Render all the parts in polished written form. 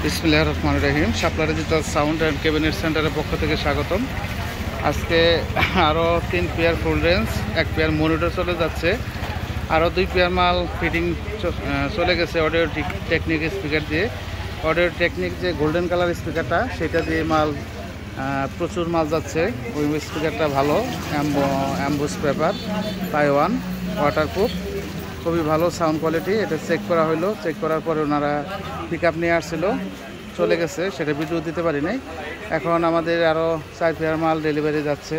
বিসমিল্লাহির রহমানির রহিম। শাপলা digital sound and cabinet সেন্টারের পক্ষ থেকে স্বাগতম। আজকে আরও 3 pair full range, 1 pair monitor চলে যাচ্ছে, আরও 2 পেয়ার মাল ফিটিং চলে গেছে অডিও টেকনিক স্পিকার দিয়ে। অডিও টেকনিক যে গোল্ডেন কালার স্পিকারটা, সেটা দিয়ে মাল প্রচুর মাল যাচ্ছে। ওই স্পিকারটা ভালো, অ্যাম্বুস পেপার, তাইওয়ান, ওয়াটারপ্রুফ, খুবই ভালো সাউন্ড কোয়ালিটি। এটা চেক করা হলো, চেক করার পরে ওনারা পিক আপ নিয়ে আসছিলো, চলে গেছে, সেটা ভিডিও দিতে পারি নাই। এখন আমাদের আরও 4 পেয়ার মাল ডেলিভারি যাচ্ছে।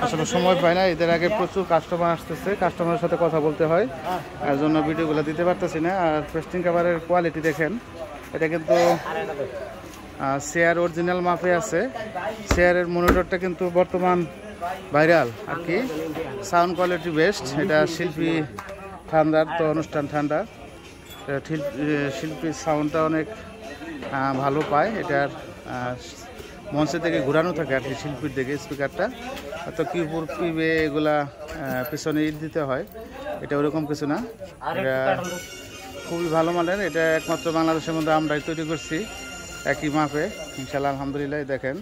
আসলে সময় পায় না, এদের আগে প্রচুর কাস্টমার আসতেছে, কাস্টমারের সাথে কথা বলতে হয়, এর জন্য ভিডিওগুলো দিতে পারতেছি না। আর পেস্টিং কাভারের কোয়ালিটি দেখেন, এটা কিন্তু শেয়ার অরিজিনাল মাপে আছে। শেয়ারের মনিটরটা কিন্তু বর্তমান ভাইরাল আর কি, সাউন্ড কোয়ালিটি বেস্ট। এটা শিল্পী ঠান্ডার তো অনুষ্ঠান ঠান্ডা, শিল্পীর সাউন্ডটা অনেক ভালো পায়। এটার মঞ্চের থেকে ঘোরানো থাকে আর কি, শিল্পীর দিকে স্পিকারটা তো কিবোর্ড পিবে এগুলা পিছনে ইট দিতে হয়, এটা ওরকম কিছু না। এটা খুবই ভালো মানের, এটা একমাত্র বাংলাদেশের মধ্যে আমরাই তৈরি করছি একই মাপে, ইনশাআল্লাহ আলহামদুলিল্লাহ। দেখেন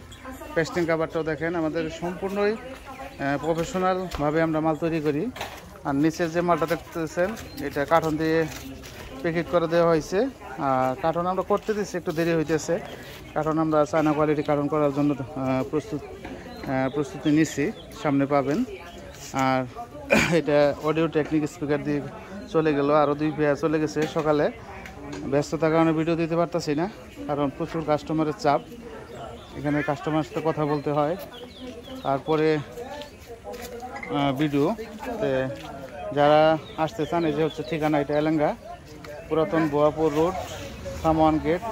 পেস্টিং কাভারটাও দেখেন, আমাদের সম্পূর্ণই প্রফেশনালভাবে আমরা মাল তৈরি করি। আর নিচের যে মালটা দেখতেছেন, এটা কার্টন দিয়ে প্যাকেট করে দেওয়া হয়েছে। আর কার্টন আমরা করতে দিচ্ছি, একটু দেরি হইতেছে, কারণ আমরা চায়না কোয়ালিটি কার্টন করার জন্য প্রস্তুতি নিচ্ছি, সামনে পাবেন। আর এটা অডিও টেকনিক স্পিকার দিয়ে চলে গেল, আরও 2 পেয়ার চলে গেছে। সকালে ব্যস্ততার কারণে ভিডিও দিতে পারতেছি না, কারণ প্রচুর কাস্টমারের চাপ, এখানে কাস্টমারের সাথে কথা বলতে হয়, তারপরে ভিডিও। যারা আসতে চান, এই যে হচ্ছে ঠিকানা, এটা এলেঙ্গা পুরাতন বোয়াপুর রোড, সামওয়ান গেট,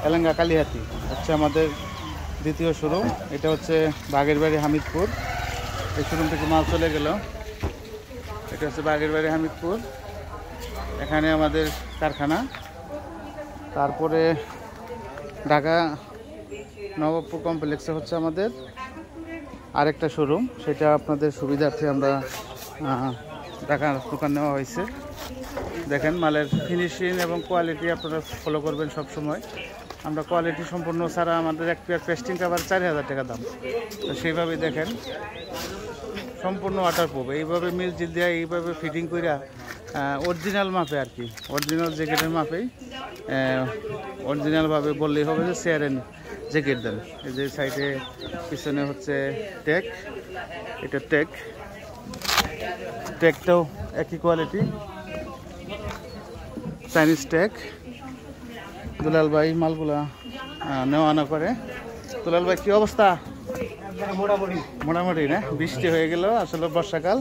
এলেঙ্গা কালিহাতি হচ্ছে আমাদের দ্বিতীয় শোরুম। এটা হচ্ছে বাগের বাড়ি হামিদপুর, এই শোরুম থেকে মাল চলে গেল। এটা হচ্ছে বাগের বাড়ি হামিদপুর, এখানে আমাদের কারখানা। তারপরে ঢাকা নবাবপুর কমপ্লেক্সে হচ্ছে আমাদের আরেকটা শোরুম, সেটা আপনাদের সুবিধার্থে আমরা ঢাকা দোকান নেওয়া হয়েছে। দেখেন মালের ফিনিশিং এবং কোয়ালিটি আপনারা ফলো করবেন সব সময়। আমরা কোয়ালিটি সম্পূর্ণ ছাড়া, আমাদের 1 পেয়ার পেস্টিং কাভার 4000 টাকা দাম, তো সেইভাবেই দেখেন সম্পূর্ণ ওয়াটারপ্রুফ। এইভাবে মিল জিল দেওয়া, এইভাবে ফিটিং কইরা অরিজিনাল মাপে আর কি, অরিজিনাল জ্যাকেটের মাপেই, অরিজিনালভাবে বললেই হবে যে শেয়ারের জ্যাকেট দেন। এই যে সাইডে পিছনে হচ্ছে টেক, এটা টেকটাও একই কোয়ালিটি, চাইনিজ টেক। দুলাল ভাই মালগুলা নেওয়া আনা করে। দুলাল ভাই কি অবস্থা? মোটামুটি না, বৃষ্টি হয়ে গেল, আসলে বর্ষাকাল,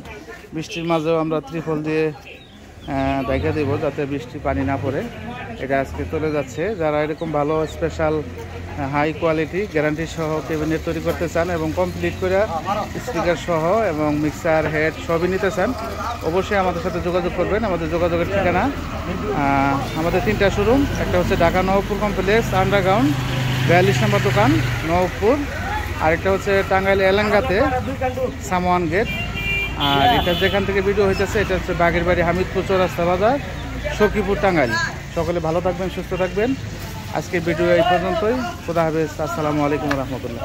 বৃষ্টির মাঝেও আমরা ত্রিফল দিয়ে ঢাকা দেবো যাতে বৃষ্টি পানি না পড়ে। এটা আজকে চলে যাচ্ছে। যারা এরকম ভালো স্পেশাল হাই কোয়ালিটি গ্যারান্টি সহ ক্যাবিনেট তৈরি করতে চান এবং কমপ্লিট করে স্পিকার সহ এবং মিক্সার হেড সবই নিতে চান, অবশ্যই আমাদের সাথে যোগাযোগ করবেন। আমাদের যোগাযোগের ঠিকানা, আমাদের 3টা শোরুম, একটা হচ্ছে ঢাকা নবাবপুর কমপ্লেক্স আন্ডারগ্রাউন্ড 42 নম্বর দোকান নবাবপুর, আরেকটা হচ্ছে টাঙ্গাইল এলেঙ্গাতে সামওয়ান গেট। আর এটা যেখান থেকে ভিডিও হইতেছে, এটা হচ্ছে বাগের বাড়ি হামিদপুর চৌরাস্তা বাজার, সখীপুর, টাঙ্গাইল। সকলে ভালো থাকবেন, সুস্থ থাকবেন। আজকের ভিডিও এই পর্যন্তই। খোদা হাফেজ, আসসালামু আলাইকুম রহমতুল্লাহ।